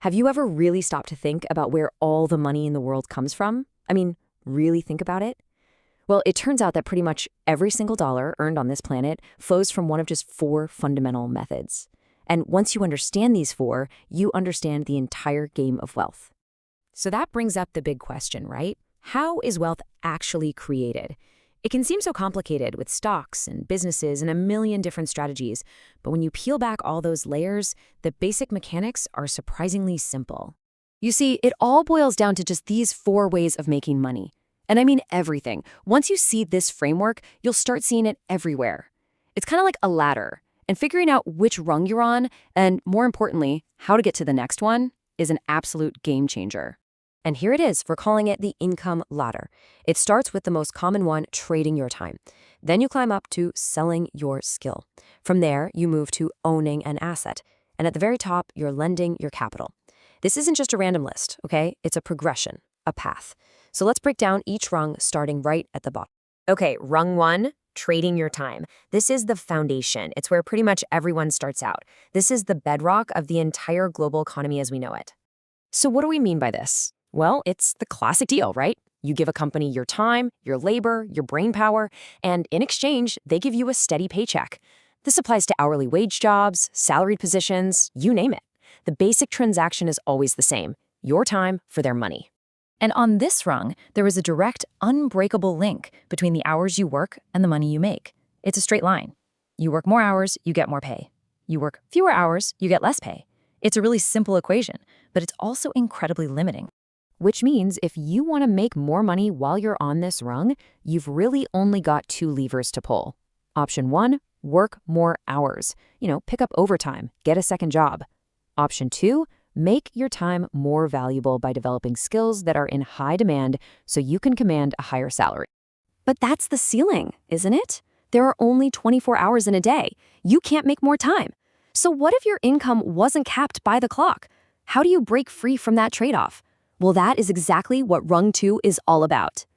Have you ever really stopped to think about where all the money in the world comes from? I mean, really think about it? Well, it turns out that pretty much every single dollar earned on this planet flows from one of just four fundamental methods. And once you understand these four, you understand the entire game of wealth. So that brings up the big question, right? How is wealth actually created? It can seem so complicated with stocks and businesses and a million different strategies, but when you peel back all those layers, the basic mechanics are surprisingly simple. You see, it all boils down to just these four ways of making money. And I mean everything. Once you see this framework, you'll start seeing it everywhere. It's kind of like a ladder, and figuring out which rung you're on, and more importantly, how to get to the next one, is an absolute game changer. And here it is, we're calling it the income ladder. It starts with the most common one, trading your time. Then you climb up to selling your skill. From there, you move to owning an asset. And at the very top, you're lending your capital. This isn't just a random list, okay? It's a progression, a path. So let's break down each rung starting right at the bottom. Okay, rung one, trading your time. This is the foundation. It's where pretty much everyone starts out. This is the bedrock of the entire global economy as we know it. So what do we mean by this? Well, it's the classic deal, right? You give a company your time, your labor, your brain power, and in exchange, they give you a steady paycheck. This applies to hourly wage jobs, salaried positions, you name it. The basic transaction is always the same, your time for their money. And on this rung, there is a direct, unbreakable link between the hours you work and the money you make. It's a straight line. You work more hours, you get more pay. You work fewer hours, you get less pay. It's a really simple equation, but it's also incredibly limiting. Which means if you want to make more money while you're on this rung, you've really only got two levers to pull. Option one, work more hours. Pick up overtime, get a second job. Option two, make your time more valuable by developing skills that are in high demand so you can command a higher salary. But that's the ceiling, isn't it? There are only 24 hours in a day. You can't make more time. So what if your income wasn't capped by the clock? How do you break free from that trade-off? Well, that is exactly what rung two is all about.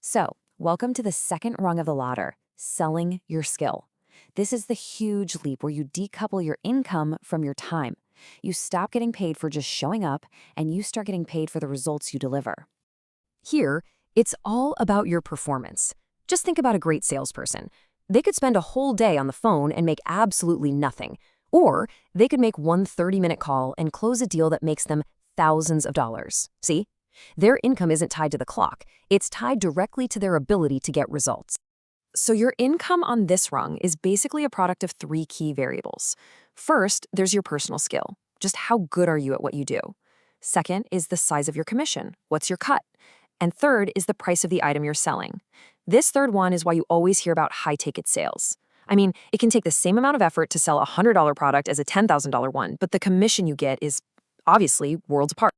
So, welcome to the second rung of the ladder, selling your skill. This is the huge leap where you decouple your income from your time. You stop getting paid for just showing up, and you start getting paid for the results you deliver. Here, it's all about your performance. Just think about a great salesperson. They could spend a whole day on the phone and make absolutely nothing. Or they could make one 30-minute call and close a deal that makes them thousands of dollars. See? Their income isn't tied to the clock. It's tied directly to their ability to get results. So your income on this rung is basically a product of three key variables. First, there's your personal skill. Just how good are you at what you do? Second is the size of your commission. What's your cut? And third is the price of the item you're selling. This third one is why you always hear about high-ticket sales. I mean, it can take the same amount of effort to sell a $100 product as a $10,000 one, but the commission you get is obviously worlds apart.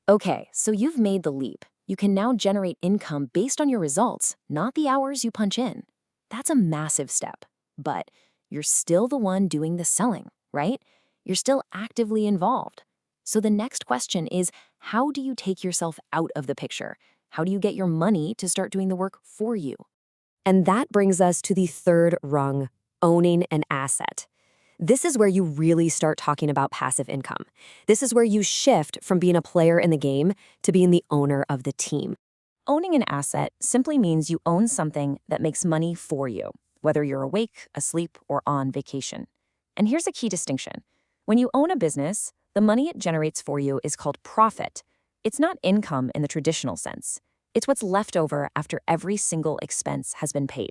Okay, so you've made the leap. You can now generate income based on your results, not the hours you punch in. That's a massive step. But you're still the one doing the selling, right? You're still actively involved. So the next question is, how do you take yourself out of the picture? How do you get your money to start doing the work for you? And that brings us to the third rung, owning an asset. This is where you really start talking about passive income. This is where you shift from being a player in the game to being the owner of the team. Owning an asset simply means you own something that makes money for you, whether you're awake, asleep, or on vacation. And here's a key distinction. When you own a business, the money it generates for you is called profit. It's not income in the traditional sense. It's what's left over after every single expense has been paid.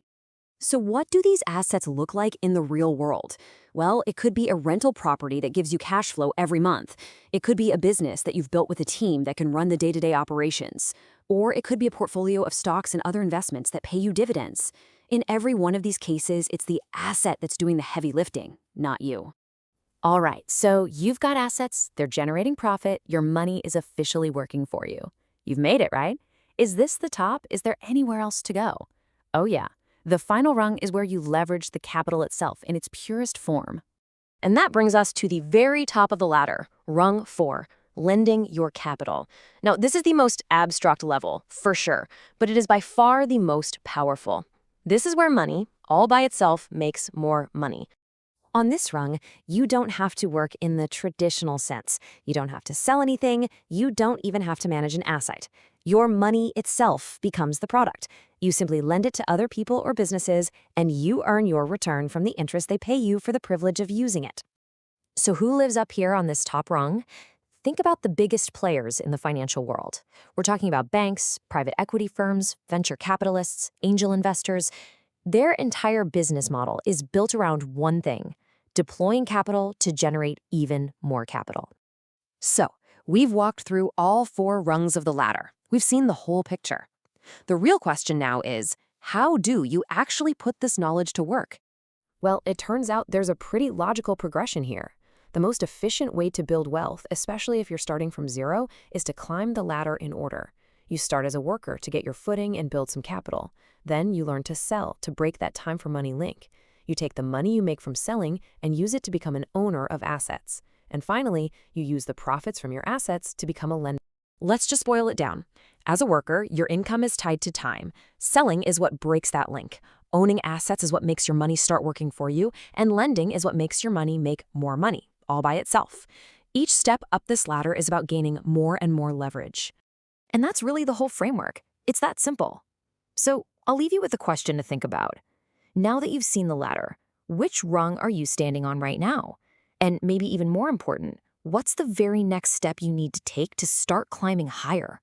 So what do these assets look like in the real world? Well, it could be a rental property that gives you cash flow every month. It could be a business that you've built with a team that can run the day-to-day operations. Or it could be a portfolio of stocks and other investments that pay you dividends. In every one of these cases, it's the asset that's doing the heavy lifting, not you. All right, so you've got assets, they're generating profit, your money is officially working for you. You've made it, right? Is this the top? Is there anywhere else to go? Oh yeah. The final rung is where you leverage the capital itself in its purest form. And that brings us to the very top of the ladder, rung 4, lending your capital. Now, this is the most abstract level, for sure, but it is by far the most powerful. This is where money, all by itself, makes more money. On this rung, you don't have to work in the traditional sense. You don't have to sell anything. You don't even have to manage an asset. Your money itself becomes the product. You simply lend it to other people or businesses, and you earn your return from the interest they pay you for the privilege of using it. So who lives up here on this top rung? Think about the biggest players in the financial world. We're talking about banks, private equity firms, venture capitalists, angel investors. Their entire business model is built around one thing: deploying capital to generate even more capital. So, we've walked through all 4 rungs of the ladder. We've seen the whole picture. The real question now is, how do you actually put this knowledge to work? Well, it turns out there's a pretty logical progression here. The most efficient way to build wealth, especially if you're starting from zero, is to climb the ladder in order. You start as a worker to get your footing and build some capital. Then you learn to sell to break that time for money link. You take the money you make from selling and use it to become an owner of assets. And finally, you use the profits from your assets to become a lender. Let's just boil it down. As a worker, your income is tied to time. Selling is what breaks that link. Owning assets is what makes your money start working for you, and lending is what makes your money make more money, all by itself. Each step up this ladder is about gaining more and more leverage. And that's really the whole framework. It's that simple. So I'll leave you with a question to think about. Now that you've seen the ladder, which rung are you standing on right now? And maybe even more important, what's the very next step you need to take to start climbing higher?